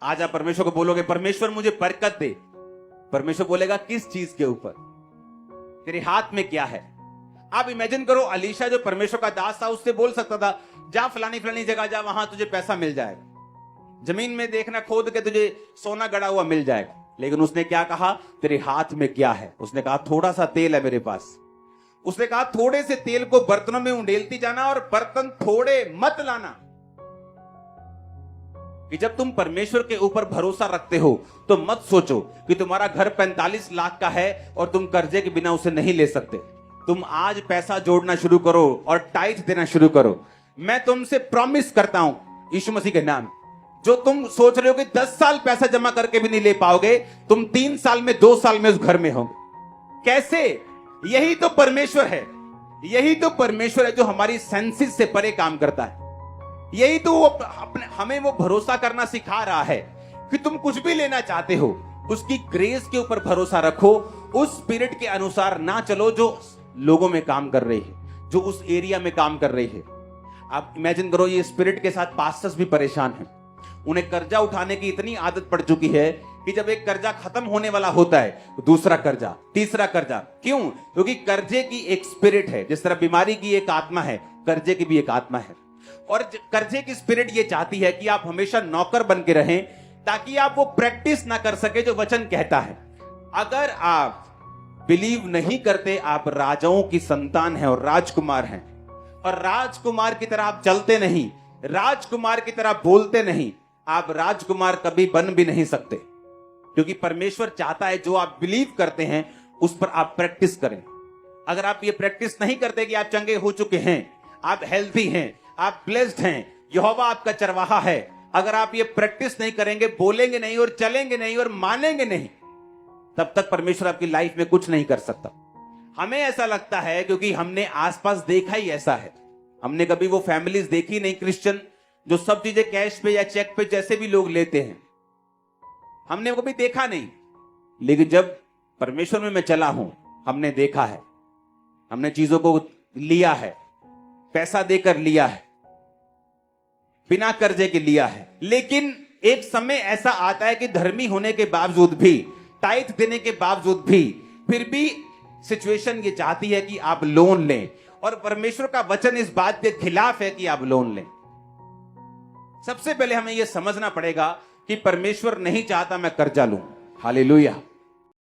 आज आप परमेश्वर को बोलोगे परमेश्वर मुझे बरकत दे, परमेश्वर बोलेगा किस चीज के ऊपर, तेरे हाथ में क्या है। आप इमेजिन करो अलीशा जो परमेश्वर का दास था, उससे बोल सकता था जा फलानी फलानी जगह जा, वहां तुझे पैसा मिल जाएगा, जमीन में देखना खोद के तुझे सोना गड़ा हुआ मिल जाएगा। लेकिन उसने क्या कहा, तेरे हाथ में क्या है। उसने कहा थोड़ा सा तेल है मेरे पास। उसने कहा थोड़े से तेल को बर्तनों में उंडेलती जाना और बर्तन थोड़े मत लाना। कि जब तुम परमेश्वर के ऊपर भरोसा रखते हो तो मत सोचो कि तुम्हारा घर 45 लाख का है और तुम कर्जे के बिना उसे नहीं ले सकते। तुम आज पैसा जोड़ना शुरू करो और टाइट देना शुरू करो। मैं तुमसे प्रॉमिस करता हूं यीशु मसीह के नाम, जो तुम सोच रहे हो कि 10 साल पैसा जमा करके भी नहीं ले पाओगे, तुम 3 साल में 2 साल में उस घर में होंगे। कैसे? यही तो परमेश्वर है, यही तो परमेश्वर है जो हमारी सेंसेस से परे काम करता है। यही तो वो हमें वो भरोसा करना सिखा रहा है कि तुम कुछ भी लेना चाहते हो, उसकी ग्रेस के ऊपर भरोसा रखो, उस स्पिरिट के अनुसार ना चलो जो लोगों में काम कर रही है, जो उस एरिया में काम कर रही है। आप इमेजिन करो ये स्पिरिट के साथ पास्टर्स भी परेशान हैं। उन्हें कर्जा उठाने की इतनी आदत पड़ चुकी है कि जब एक कर्जा खत्म होने वाला होता है तो दूसरा कर्जा, तीसरा कर्जा। क्यों? क्योंकि कर्जे की एक स्पिरिट है। जिस तरह बीमारी की एक आत्मा है, कर्जे की भी एक आत्मा है। और कर्जे की स्पिरिट ये चाहती है कि आप हमेशा नौकर बन के रहें, ताकि आप वो प्रैक्टिस ना कर सके जो वचन कहता है। अगर आप बिलीव नहीं करते आप राजाओं की संतान हैं और राजकुमार हैं, और राजकुमार की तरह आप चलते नहीं, राजकुमार की तरह बोलते नहीं, आप राजकुमार कभी बन भी नहीं सकते। क्योंकि परमेश्वर चाहता है जो आप बिलीव करते हैं उस पर आप प्रैक्टिस करें। अगर आप ये प्रैक्टिस नहीं करते कि आप चंगे हो चुके हैं, आप हेल्थी हैं, आप ब्लेस्ड हैं, यहोवा आपका चरवाहा है, अगर आप ये प्रैक्टिस नहीं करेंगे, बोलेंगे नहीं और चलेंगे नहीं और मानेंगे नहीं, तब तक परमेश्वर आपकी लाइफ में कुछ नहीं कर सकता। हमें ऐसा लगता है क्योंकि हमने आसपास देखा ही ऐसा है। हमने कभी वो फैमिलीज देखी नहीं क्रिश्चियन जो सब चीजें कैश पे या चेक पे जैसे भी लोग लेते हैं, हमने कभी देखा नहीं। लेकिन जब परमेश्वर में मैं चला हूं, हमने देखा है, हमने चीजों को लिया है, पैसा देकर लिया है, बिना कर्जे के लिया है। लेकिन एक समय ऐसा आता है कि धर्मी होने के बावजूद भी, टाइट देने के बावजूद भी, फिर भी सिचुएशन ये चाहती है कि आप लोन लें, और परमेश्वर का वचन इस बात के खिलाफ है कि आप लोन लें। सबसे पहले हमें यह समझना पड़ेगा कि परमेश्वर नहीं चाहता मैं कर्जा लूं। हालेलुया।